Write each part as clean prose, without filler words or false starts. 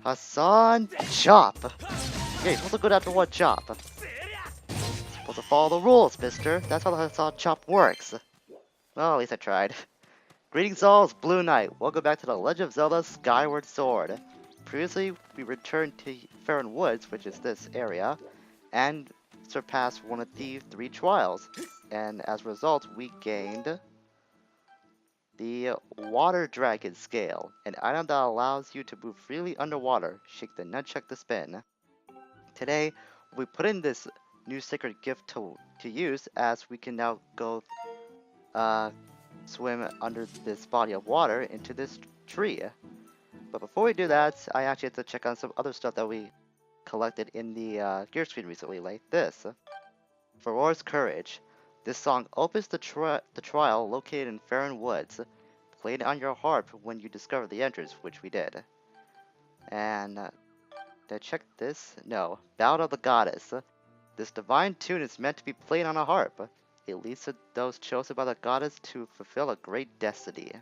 Hassan Chop! Yeah, you're supposed to go after one chop. Supposed to follow the rules, mister. That's how the Hassan Chop works. Well, at least I tried. Greetings all, it's Blue Knight. Welcome back to the Legend of Zelda Skyward Sword. Previously, we returned to Faron Woods, which is this area, and surpassed one of the 3 trials. And as a result, we gained the Water Dragon Scale, an item that allows you to move freely underwater. Shake the nunchuck to spin. Today, we put in this new sacred gift to use, as we can now go swim under this body of water into this tree. But before we do that, I actually have to check on some other stuff that we collected in the gear screen recently, like this. Faron's Courage. This song opens the trial located in Faron Woods. Play it on your harp when you discover the entrance, which we did. And did I check this? No. Bout of the Goddess. This divine tune is meant to be played on a harp. It leads to those chosen by the goddess to fulfill a great destiny.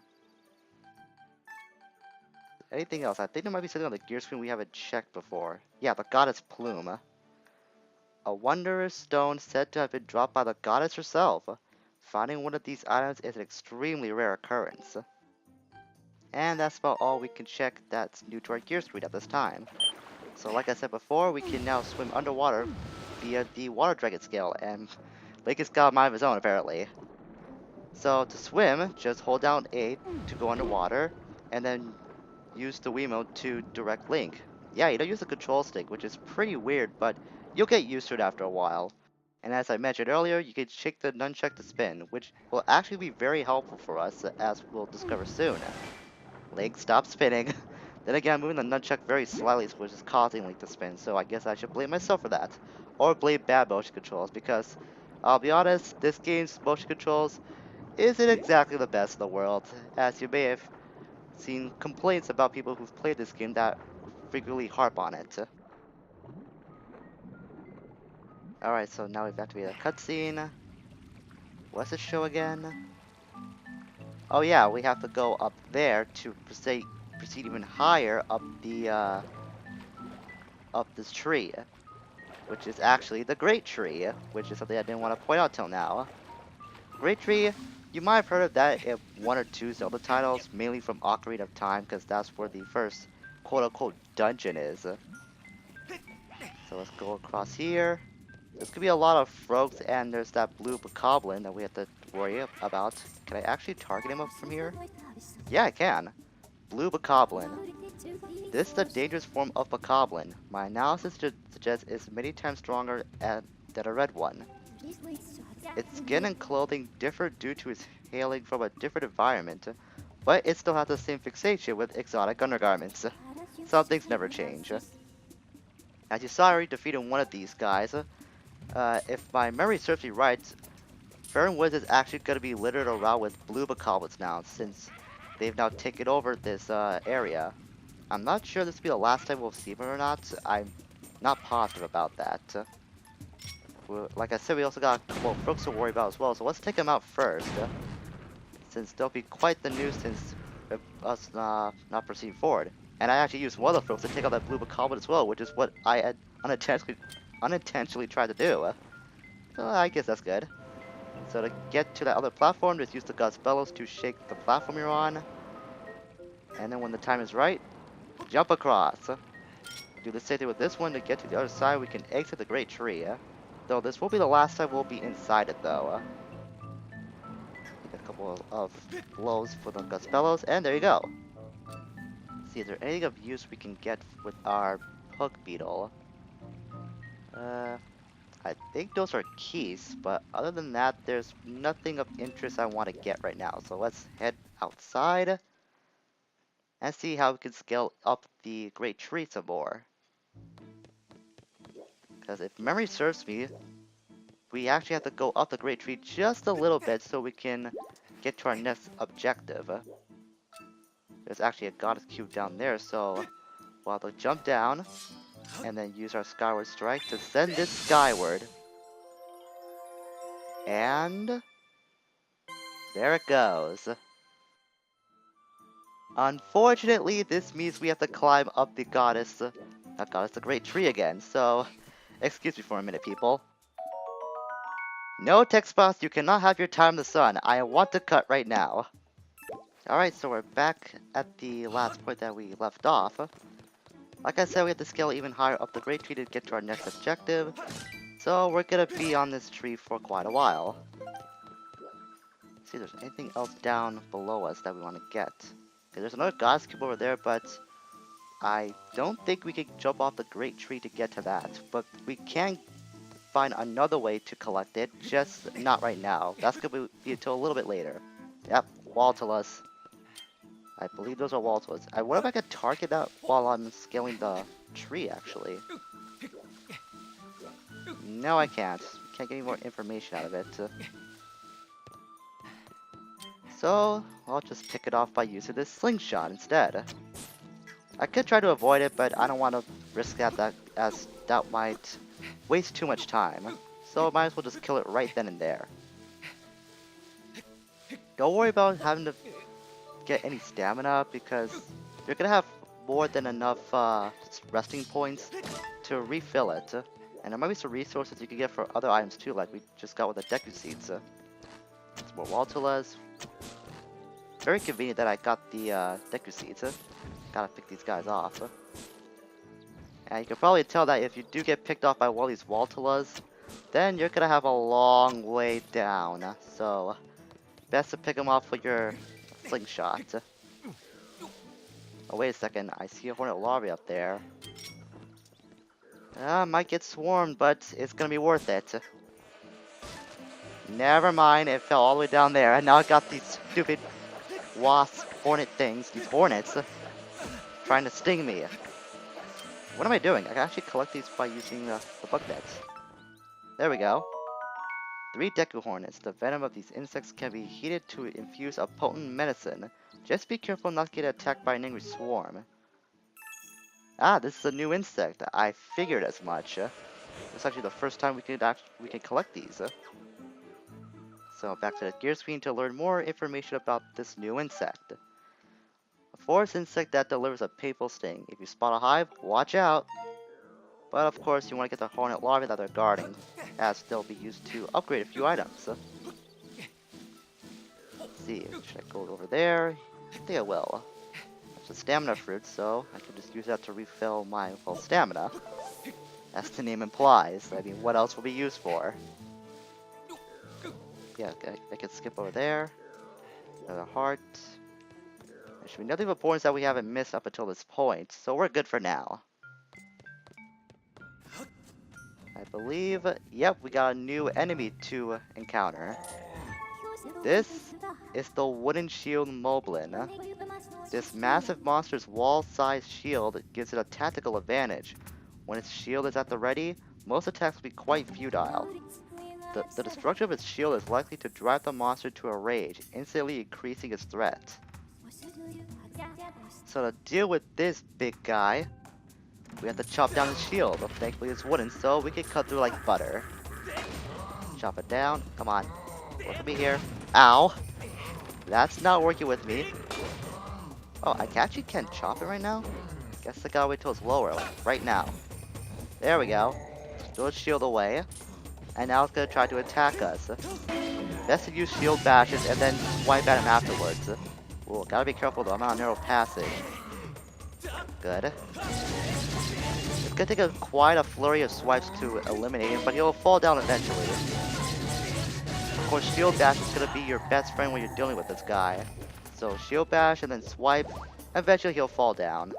Anything else? I think there might be something on the gear screen we haven't checked before. Yeah, the goddess plume. A wondrous stone said to have been dropped by the goddess herself. Finding one of these items is an extremely rare occurrence. And that's about all we can check that's new to our gear screen at this time. So like I said before, we can now swim underwater via the Water Dragon Scale, and Link has got a mind of his own apparently. So to swim, just hold down A to go underwater, and then use the Wiimote to direct Link. Yeah, you don't use the control stick, which is pretty weird, but you'll get used to it after a while. And as I mentioned earlier, you can shake the nunchuck to spin, which will actually be very helpful for us, as we'll discover soon. Link, stop spinning. Then again, I'm moving the nunchuck very slightly, which is causing Link to spin, so I guess I should blame myself for that. Or blame bad motion controls, because, I'll be honest, this game's motion controls isn't exactly the best in the world, as you may have seen complaints about people who've played this game that frequently harp on it. Alright, so now we've activated a cutscene. What's the show again? Oh yeah, we have to go up there to proceed even higher up the up this tree, which is actually the Great Tree, which is something I didn't want to point out till now. Great Tree, you might have heard of that in 1 or 2 Zelda titles, mainly from Ocarina of Time, because that's where the first quote-unquote dungeon is. So let's go across here. There's gonna be a lot of frogs, and there's that blue bokoblin that we have to worry about. Can I actually target him up from here? Yeah, I can. Blue bokoblin. This is the dangerous form of bokoblin. My analysis suggests it's many times stronger than a red one. Its skin and clothing differ due to its hailing from a different environment, but it still has the same fixation with exotic undergarments. Some things never change. As you saw, I already defeated one of these guys. If my memory serves me right, Faron Woods is actually going to be littered around with blue bokoblins now, since they've now taken over this area. I'm not sure this will be the last time we'll see them or not. I'm not positive about that. Like I said, we also got a couple of frogs to worry about as well, so let's take them out first. Since they'll be quite the nuisance if us not proceeding forward. And I actually used one of the frogs to take out that blue bokoblin as well, which is what I had unintentionally tried to do. So I guess that's good. So to get to that other platform, just use the God's Bellows to shake the platform you're on. And then when the time is right, jump across. Do the same thing with this one. To get to the other side, we can exit the Great Tree. Though this will be the last time we'll be inside it though. Take a couple of blows for the God's Bellows, and there you go. See, is there anything of use we can get with our Pug Beetle? I think those are keys, but other than that, there's nothing of interest I want to get right now. So let's head outside and see how we can scale up the Great Tree some more. Because if memory serves me, we actually have to go up the Great Tree just a little bit so we can get to our next objective. There's actually a goddess cube down there, so we'll have to jump down and then use our Skyward Strike to send this skyward. And there it goes. Unfortunately, this means we have to climb up the goddess, not goddess, the great tree again, so excuse me for a minute, people. No text box, you cannot have your time in the sun. I want to cut right now. Alright, so we're back at the last point that we left off. Like I said, we have to scale even higher up the great tree to get to our next objective. So we're gonna be on this tree for quite a while. See if there's anything else down below us that we want to get. Okay, there's another goddess cube over there, but I don't think we can jump off the great tree to get to that. But we can find another way to collect it, just not right now. That's gonna be until a little bit later. Yep, Waltulas. I believe those are Waltulas. I wonder if I could target that while I'm scaling the tree, actually. No, I can't. Can't get any more information out of it. So, I'll just pick it off by using this slingshot instead. I could try to avoid it, but I don't want to risk that as that might waste too much time. So I might as well just kill it right then and there. Don't worry about having to get any stamina, because you're going to have more than enough resting points to refill it. And there might be some resources you can get for other items too, like we just got with the Deku Seeds. Some more Waltulas. Very convenient that I got the Deku Seeds. Gotta pick these guys off. And you can probably tell that if you do get picked off by one of these Waltulas, then you're gonna have a long way down. So, best to pick them off with your slingshot. Oh, wait a second. I see a Hornet Larvae up there. Might get swarmed, but it's gonna be worth it. Never mind, it fell all the way down there, and now I got these stupid wasp hornet things, these hornets, trying to sting me. What am I doing? I can actually collect these by using the bug nets. There we go. 3 Deku Hornets. The venom of these insects can be heated to infuse a potent medicine. Just be careful not to get attacked by an angry swarm. Ah, this is a new insect. I figured as much. It's actually the first time we can collect these. So back to the gear screen to learn more information about this new insect. A forest insect that delivers a painful sting. If you spot a hive, watch out! But of course you want to get the hornet larvae that they're guarding, as they'll be used to upgrade a few items. Let's see, should I go over there? I think I will. It's a stamina fruit, so I can just use that to refill my full stamina. As the name implies. I mean, what else will be used for? Yeah, I can skip over there. Another heart. There should be nothing of importance that we haven't missed up until this point, so we're good for now. I believe, yep, we got a new enemy to encounter. This is the Wooden Shield Moblin. This massive monster's wall-sized shield gives it a tactical advantage. When its shield is at the ready, most attacks will be quite futile. The destruction of its shield is likely to drive the monster to a rage, instantly increasing its threat. So to deal with this big guy, we have to chop down his shield. But thankfully it's wooden, so we can cut through like butter. Chop it down. Come on. Look at me here. Ow. That's not working with me. Oh, I actually can't chop it right now? Guess I gotta wait till it's lower, like right now. There we go. Throw its shield away. And now it's gonna try to attack us. Best to use shield bashes and then swipe at him afterwards. Ooh, gotta be careful though, I'm on a narrow passage. Good. It's gonna take quite a flurry of swipes to eliminate him, but he'll fall down eventually. Of course, shield bash is gonna be your best friend when you're dealing with this guy. So shield bash and then swipe, eventually he'll fall down.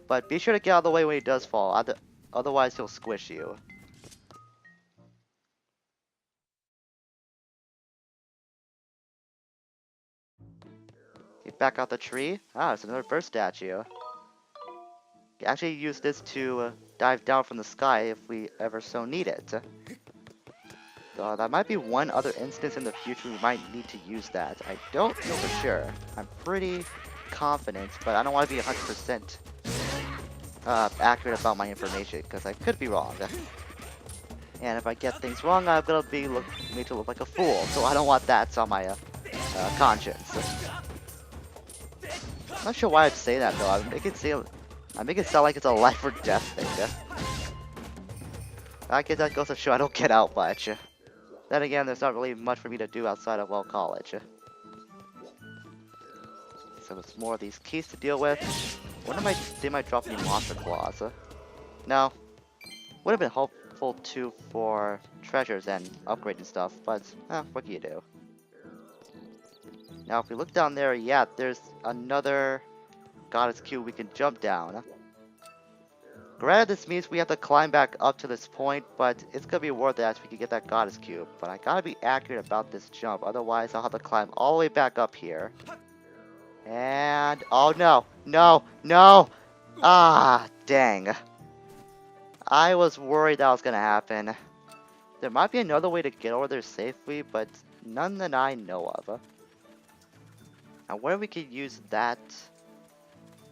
But be sure to get out of the way when he does fall, otherwise he'll squish you. Get back out the tree. Ah, it's another bird statue. You can actually use this to dive down from the sky if we ever so need it. So that might be one other instance in the future we might need to use that. I don't know for sure. I'm pretty confident, but I don't want to be 100% accurate about my information, because I could be wrong. And if I get things wrong, I'm gonna be made to look like a fool, so I don't want that on my conscience. I'm not sure why I'd say that though. I make it sound like it's a life or death thing. I guess that goes to show I don't get out much. Then again, there's not really much for me to do outside of, well, college. So there's more of these keys to deal with. They might drop me monster claws. No. Would have been helpful too for treasures and upgrading stuff, but what can you do? Now if we look down there, yeah, there's another goddess cube we can jump down. Granted, this means we have to climb back up to this point, but it's gonna be worth it as we can get that goddess cube. But I gotta be accurate about this jump, otherwise I'll have to climb all the way back up here. And oh no, no, no! Ah, dang. I was worried that was gonna happen. There might be another way to get over there safely, but none that I know of. And where we could use that,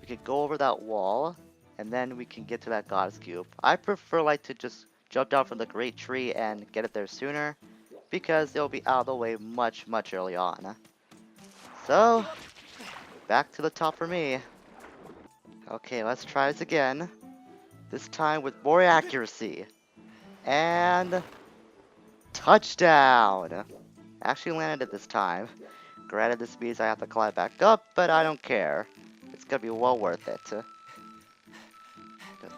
we could go over that wall, and then we can get to that goddess cube. I prefer like to just jump down from the great tree and get it there sooner, because it'll be out of the way much early on. So, back to the top for me. Okay, let's try this again. This time with more accuracy. And touchdown! Actually landed it this time. Granted, this means I have to climb back up, but I don't care. It's gonna be well worth it. Gonna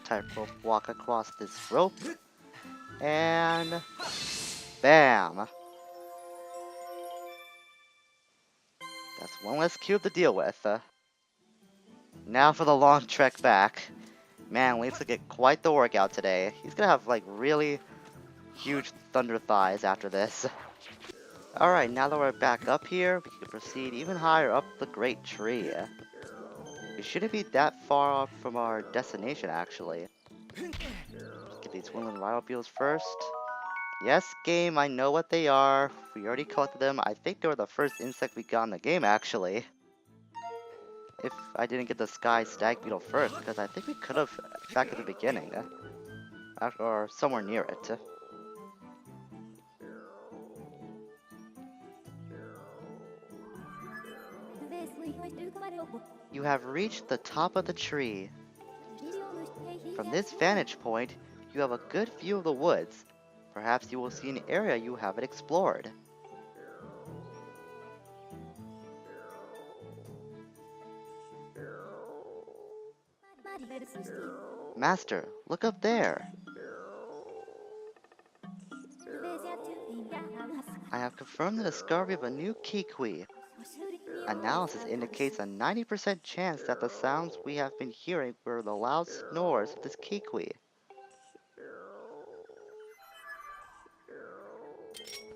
tightrope walk across this rope. And bam! That's one less cube to deal with. Now for the long trek back. Man, Link's gonna get quite the workout today. He's gonna have like really huge thunder thighs after this. Alright, now that we're back up here, we can proceed even higher up the great tree. We shouldn't be that far off from our destination, actually. Let's get these woodland rhinobeetles first. Yes, game, I know what they are. We already collected them. I think they were the first insect we got in the game, actually. If I didn't get the sky stag beetle first, because I think we could have back at the beginning. Or somewhere near it. You have reached the top of the tree. From this vantage point, you have a good view of the woods. Perhaps you will see an area you haven't explored. Master, look up there. I have confirmed the discovery of a new kiwi. Analysis indicates a 90% chance that the sounds we have been hearing were the loud snores of this kiwi.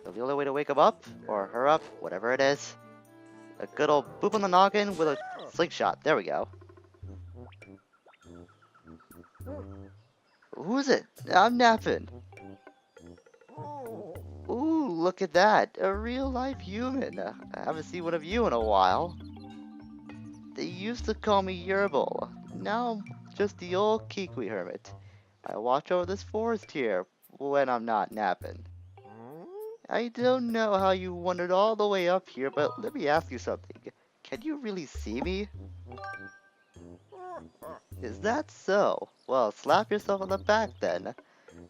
The only way to wake him up, or her up, whatever it is. A good old boop on the noggin with a slingshot. There we go. Who's it? I'm napping. Ooh, look at that. A real-life human. I haven't seen one of you in a while. They used to call me Yerbal. Now I'm just the old Kiwi hermit. I watch over this forest here when I'm not napping. I don't know how you wandered all the way up here, but let me ask you something. Can you really see me? Is that so? Well, slap yourself on the back then.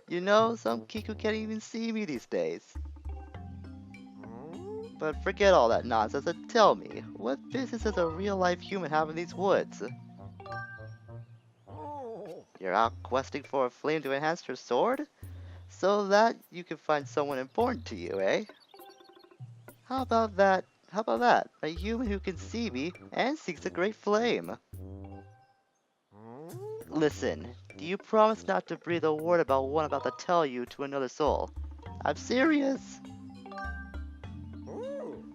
You know, some Kiku can't even see me these days. But forget all that nonsense and tell me, what business does a real-life human have in these woods? You're out questing for a flame to enhance your sword? So that you can find someone important to you, eh? How about that? How about that? A human who can see me and seeks a great flame. Listen, do you promise not to breathe a word about what I'm about to tell you to another soul? I'm serious.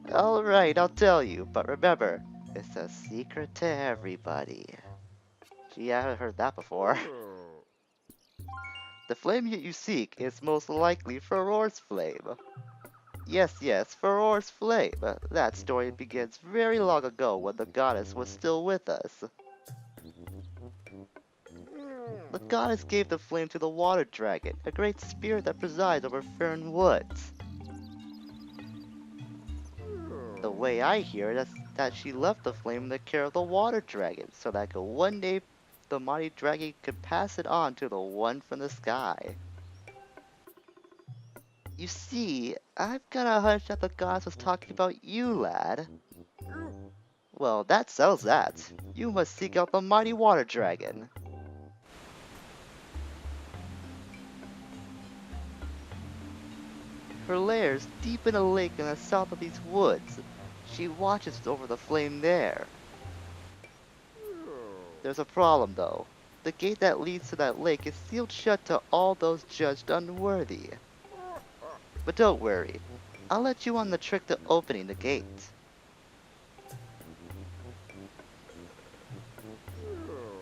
Alright, I'll tell you, but remember, it's a secret to everybody. Gee, I haven't heard that before. The flame you seek is most likely Faron's flame. Yes, Faron's flame. That story begins very long ago when the goddess was still with us. The goddess gave the flame to the water dragon, a great spirit that presides over Faron Woods. The way I hear it, that she left the flame in the care of the water dragon, so that one day the mighty dragon could pass it on to the one from the sky. You see, I've got a hunch that the goddess was talking about you, lad. Well, that settles that. You must seek out the mighty water dragon. Her lair is deep in a lake in the south of these woods. She watches over the flame there. There's a problem, though. The gate that leads to that lake is sealed shut to all those judged unworthy. But don't worry, I'll let you on the trick to opening the gate.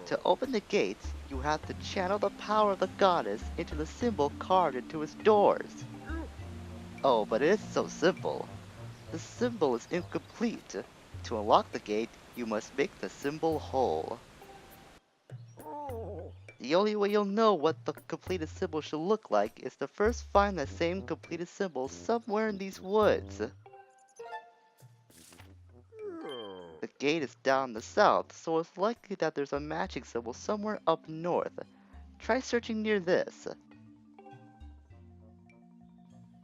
To open the gates, you have to channel the power of the goddess into the symbol carved into its doors. Oh, but it isn't so simple. The symbol is incomplete. To unlock the gate, you must make the symbol whole. The only way you'll know what the completed symbol should look like is to first find the same completed symbol somewhere in these woods. The gate is down the south, so it's likely that there's a matching symbol somewhere up north. Try searching near this.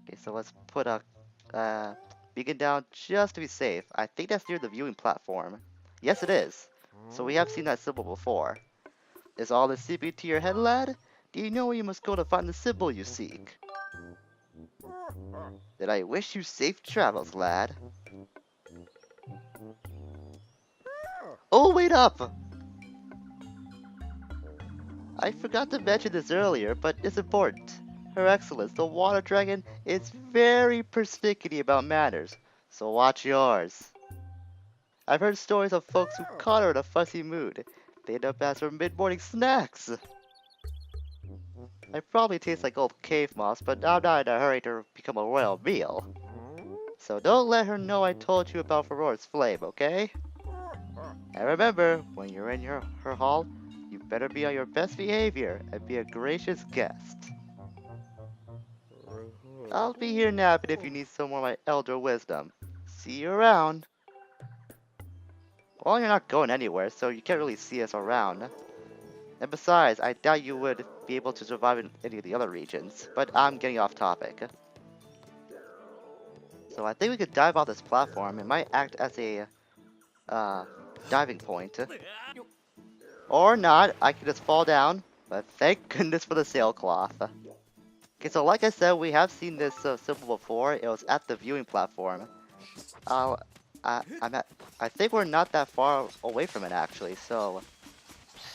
Okay, so let's put a beacon down just to be safe. I think that's near the viewing platform. Yes, it is. So we have seen that symbol before. Is all this seeping to your head, lad? Do you know where you must go to find the symbol you seek? Then I wish you safe travels, lad. Oh, wait up! I forgot to mention this earlier, but it's important. Her Excellence, the Water Dragon, is very perspicuous about manners, so watch yours. I've heard stories of folks who caught her in a fussy mood. They end up as her mid-morning snacks. I probably taste like old cave moss, but I'm not in a hurry to become a royal meal. So don't let her know I told you about Faron's flame, okay? And remember, when you're in her hall, you better be on your best behavior and be a gracious guest. I'll be here napping if you need some more of my elder wisdom. See you around. Well, you're not going anywhere, so you can't really see us around. And besides, I doubt you would be able to survive in any of the other regions, but I'm getting off topic. So I think we could dive off this platform. It might act as a diving point. Or not, I could just fall down, but thank goodness for the sailcloth. Okay, so like I said, we have seen this symbol before. It was at the viewing platform. I think we're not that far away from it actually, so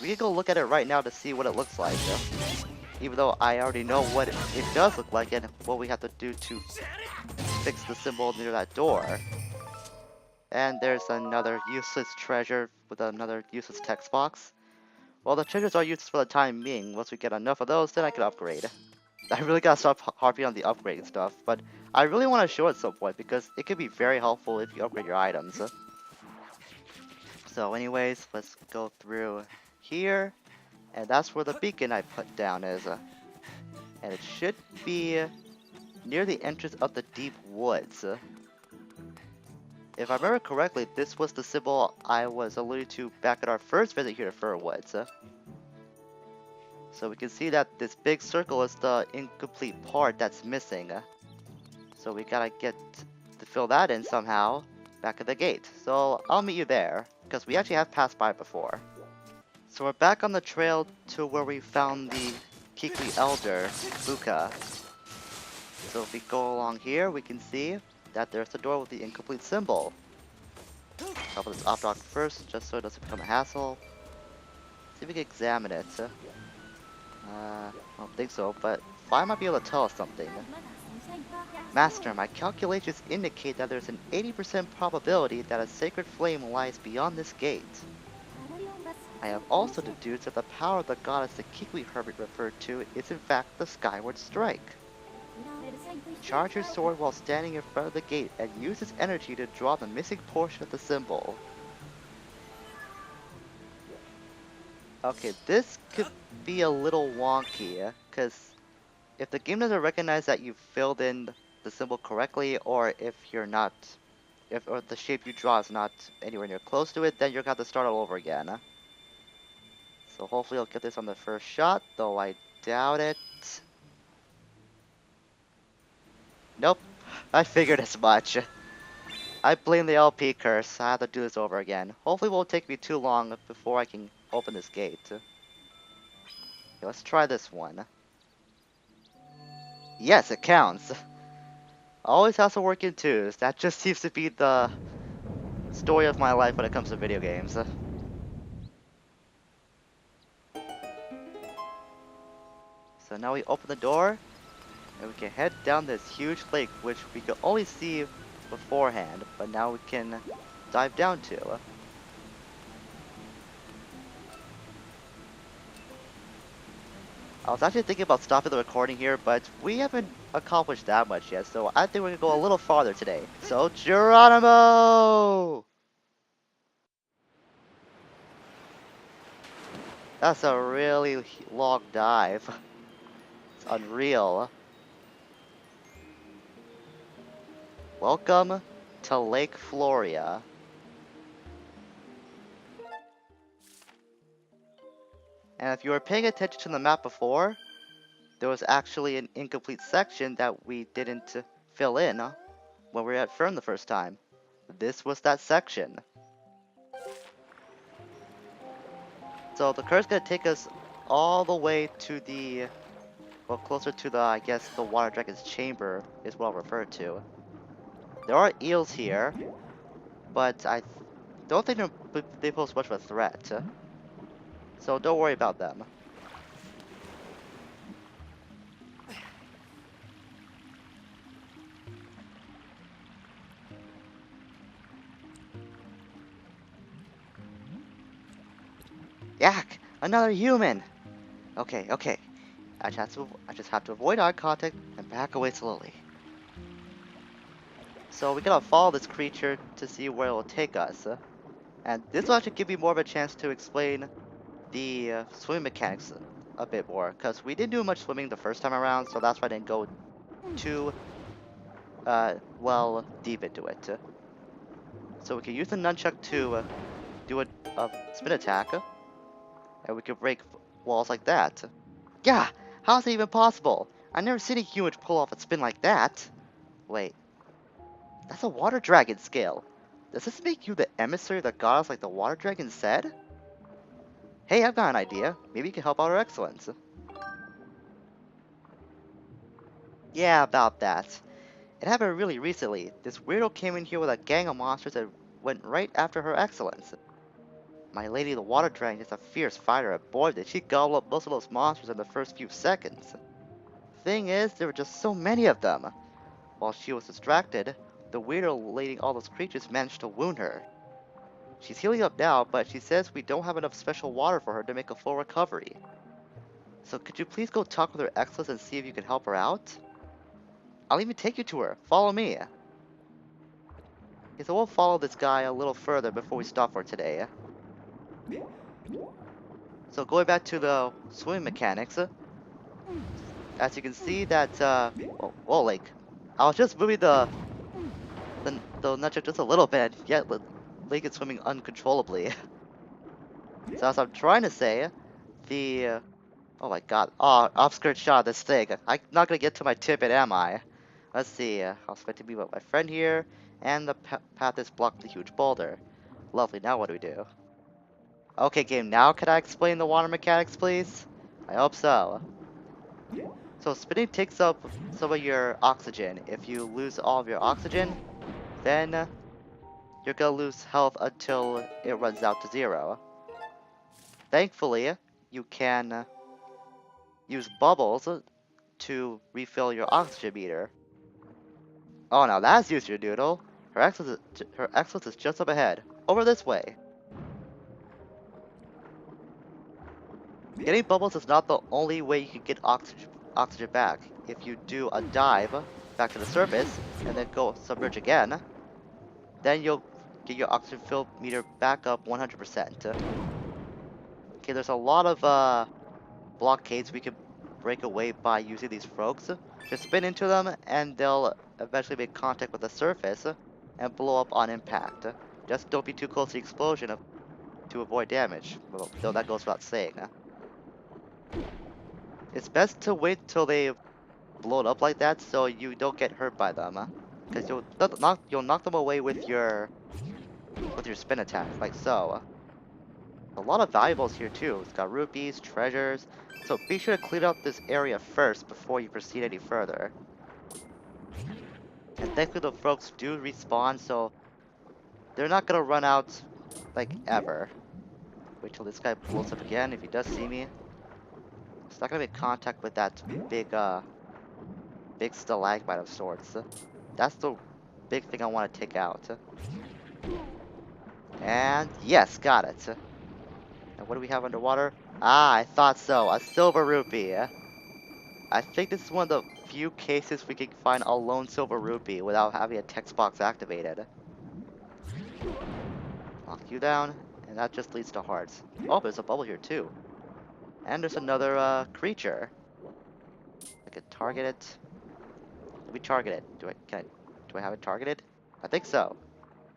we can go look at it right now to see what it looks like. Even though I already know what it does look like and what we have to do to fix the symbol near that door. And there's another useless treasure with another useless text box. Well, the treasures are useless for the time being. Once we get enough of those, then I can upgrade. I really gotta stop harping on the upgrading stuff, but I really want to show it at some point because it can be very helpful if you upgrade your items. So anyways, let's go through here, and that's where the beacon I put down is. And it should be near the entrance of the deep woods. If I remember correctly, this was the symbol I was alluding to back at our first visit here to Faron Woods. So we can see that this big circle is the incomplete part that's missing. So we gotta get to fill that in somehow back at the gate. So I'll meet you there, because we actually have passed by before. So we're back on the trail to where we found the Kikwi Elder, Buka. So if we go along here, we can see that there's the door with the incomplete symbol. I'll put this off dock first, just so it doesn't become a hassle. See if we can examine it. I don't think so, but Fi might be able to tell us something. Master, my calculations indicate that there's an 80% probability that a sacred flame lies beyond this gate. I have also deduced that the power of the goddess the Kikwi hermit referred to is in fact the Skyward Strike. Charge your sword while standing in front of the gate and use its energy to draw the missing portion of the symbol. Okay, this could be a little wonky, because if the game doesn't recognize that you filled in the symbol correctly, or if you're not if or the shape you draw is not anywhere near close to it, then you're gonna have to start all over again. So hopefully I'll get this on the first shot, though I doubt it. Nope, I figured as much. I blame the LP curse. I have to do this over again. Hopefully it won't take me too long before I can open this gate. Okay, let's try this one. Yes, it counts. Always has to work in twos. That just seems to be the story of my life when it comes to video games. So now we open the door, and we can head down this huge lake, which we could only see beforehand, but now we can dive down to. I was actually thinking about stopping the recording here, but we haven't accomplished that much yet, so I think we're gonna go a little farther today. So, Geronimo! That's a really long dive. It's unreal. Welcome to Lake Floria. And if you were paying attention to the map before, there was actually an incomplete section that we didn't fill in when we were at Fern the first time. This was that section. So the curse is gonna take us all the way to the, well, closer to the, I guess, the water dragon's chamber is what I'll refer to. There are eels here, but I don't think they pose much of a threat. So don't worry about them. Yak! Another human! Okay, okay. I just have to avoid eye contact and back away slowly. So we gotta follow this creature to see where it will take us. And this will actually give me more of a chance to explain the swimming mechanics a bit more, because we didn't do much swimming the first time around, so that's why I didn't go too well deep into it. So we can use the nunchuck to do a spin attack, and we can break walls like that. Yeah, how is it even possible? I've never seen a human pull off a spin like that. Wait, that's a water dragon scale. Does this make you the emissary of the goddess like the water dragon said? Hey, I've got an idea. Maybe you can help out Her Excellence. Yeah, about that. It happened really recently. This weirdo came in here with a gang of monsters and went right after Her Excellence. My lady the water dragon is a fierce fighter, and boy did she gobble up most of those monsters in the first few seconds. Thing is, there were just so many of them. While she was distracted, the weirdo leading all those creatures managed to wound her. She's healing up now, but she says we don't have enough special water for her to make a full recovery. So could you please go talk with Her Excellence and see if you can help her out? I'll even take you to her. Follow me. Okay, so we'll follow this guy a little further before we stop for today. So going back to the swimming mechanics, as you can see that, whoa, like, I was just moving the nunchuck just a little bit, yet Lake is swimming uncontrollably. So as I'm trying to say, the, oh my god, off-skirt shot of this thing. I'm not gonna get to my tip, am I? Let's see, I was meant to be with my friend here, and the path is blocked with a huge boulder. Lovely, now what do we do? Okay, game, now can I explain the water mechanics, please? I hope so. So spinning takes up some of your oxygen. If you lose all of your oxygen, then you're gonna lose health until it runs out to 0. Thankfully, you can use bubbles to refill your oxygen meter. Oh, now that's user noodle. Her excellence is just up ahead. Over this way. Getting bubbles is not the only way you can get oxygen back. If you do a dive back to the surface and then go submerge again, then you'll get your oxygen fill meter back up 100%. Okay, there's a lot of blockades we can break away by using these frogs. Just spin into them and they'll eventually make contact with the surface, and blow up on impact. Just don't be too close to the explosion to avoid damage, well, though that goes without saying. It's best to wait till they blow it up like that so you don't get hurt by them, because you'll knock them away with your spin attack, like so. A lot of valuables here too. It's got rupees, treasures, so be sure to clear up this area first before you proceed any further. And thankfully the folks do respawn, so they're not gonna run out like ever. Wait till this guy blows up again. If he does see me, it's not gonna make contact with that big stalagmite of sorts. That's the big thing I want to take out. And yes, got it. And what do we have underwater? Ah, I thought so. A silver rupee. I think this is one of the few cases we can find a lone silver rupee without having a text box activated. Knock you down, and that just leads to hearts. Oh, there's a bubble here too. And there's another creature. I can target it. Let me target it. Do I have it targeted? I think so.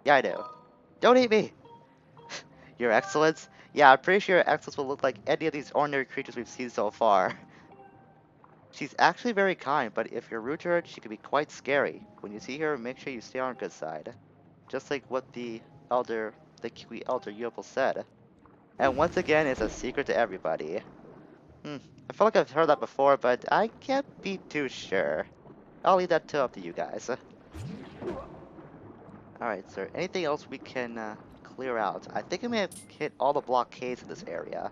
Yeah, I do. Don't eat me! Your Excellence? Yeah, I'm pretty sure Your Excellence will look like any of these ordinary creatures we've seen so far. She's actually very kind, but if you're rude to her, she can be quite scary. When you see her, make sure you stay on her good side. Just like what the Kiwi Elder Yopal said. And once again, it's a secret to everybody. I feel like I've heard that before, but I can't be too sure. I'll leave that up to you guys. Alright, is there anything else we can clear out? I think I may have hit all the blockades in this area.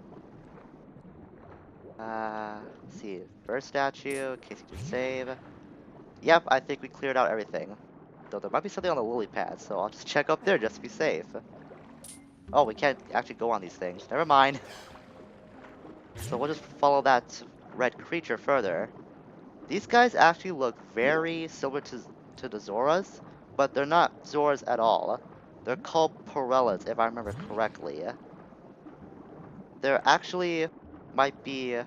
Let's see. First statue, in case you can save. Yep, I think we cleared out everything. Though there might be something on the lily pad, so I'll just check up there just to be safe. Oh, we can't actually go on these things. Never mind. So we'll just follow that red creature further. These guys actually look very similar to the Zoras, but they're not Zoras at all. They're called Pirellas, if I remember correctly. They're actually might be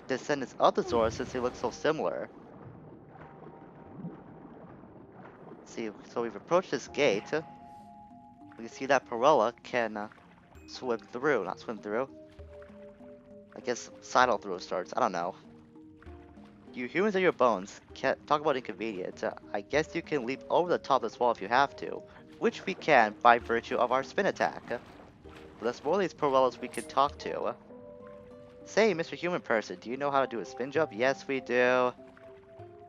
descendants of the Zoras since they look so similar. Let's see, so we've approached this gate. We can see that Pirella can swim through, not swim through. I guess sidle through starts, I don't know. You humans and your bones, can't talk about inconvenience. I guess you can leap over the top of this wall if you have to, which we can by virtue of our spin attack. But there's more of these Pirellas we could talk to. Say, Mr. Human Person, do you know how to do a spin jump? Yes, we do.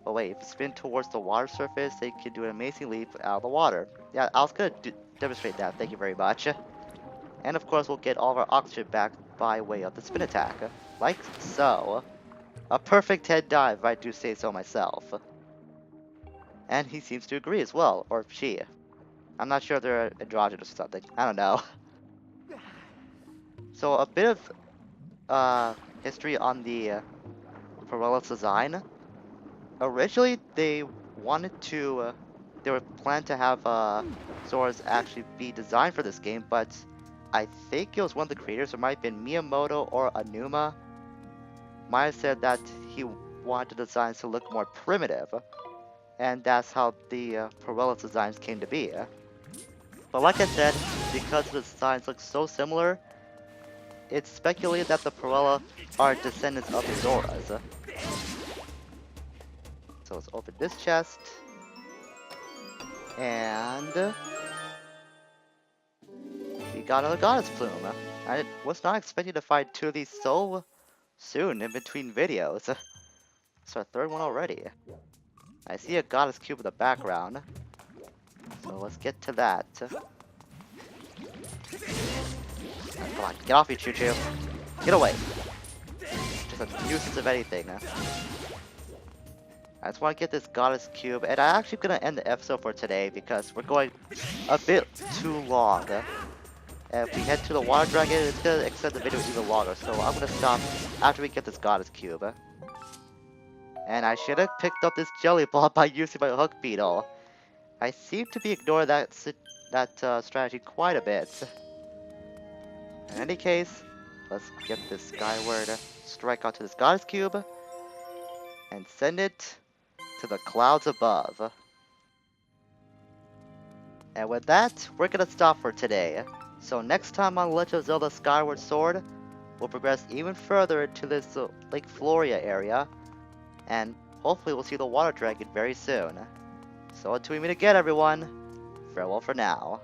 Oh wait, if you spin towards the water surface, they can do an amazing leap out of the water. Yeah, I was gonna demonstrate that, thank you very much. And of course, we'll get all of our oxygen back by way of the spin attack. Like so. A perfect head dive, if I do say so myself. And he seems to agree as well, or she. I'm not sure if they're androgynous or something, I don't know. So a bit of history on the Pirella's design. Originally, they were planned to have Zoras actually be designed for this game, but I think it was one of the creators, it might have been Miyamoto or Anuma, might have said that he wanted the designs to look more primitive, and that's how the Pirella's designs came to be. But like I said, because the designs look so similar, it's speculated that the Pirella are descendants of the Zoras. So let's open this chest. And we got another goddess plume. I was not expecting to find two of these so soon in between videos. It's our third one already. I see a goddess cube in the background. So let's get to that. Come on, get off you, Choo Choo. Get away. Just a nuisance of anything. I just want to get this goddess cube, and I'm actually going to end the episode for today because we're going a bit too long. And if we head to the water dragon, it's going to extend the video even longer, so I'm going to stop after we get this goddess cube. And I should have picked up this jelly ball by using my hook beetle. I seem to be ignoring that strategy quite a bit. In any case, let's get this Skyward strike onto this goddess cube and send it to the clouds above. And with that, we're gonna stop for today. So next time on Legend of Zelda Skyward Sword, we'll progress even further into this Lake Floria area, and hopefully we'll see the water dragon very soon. So until we meet again, everyone, farewell for now.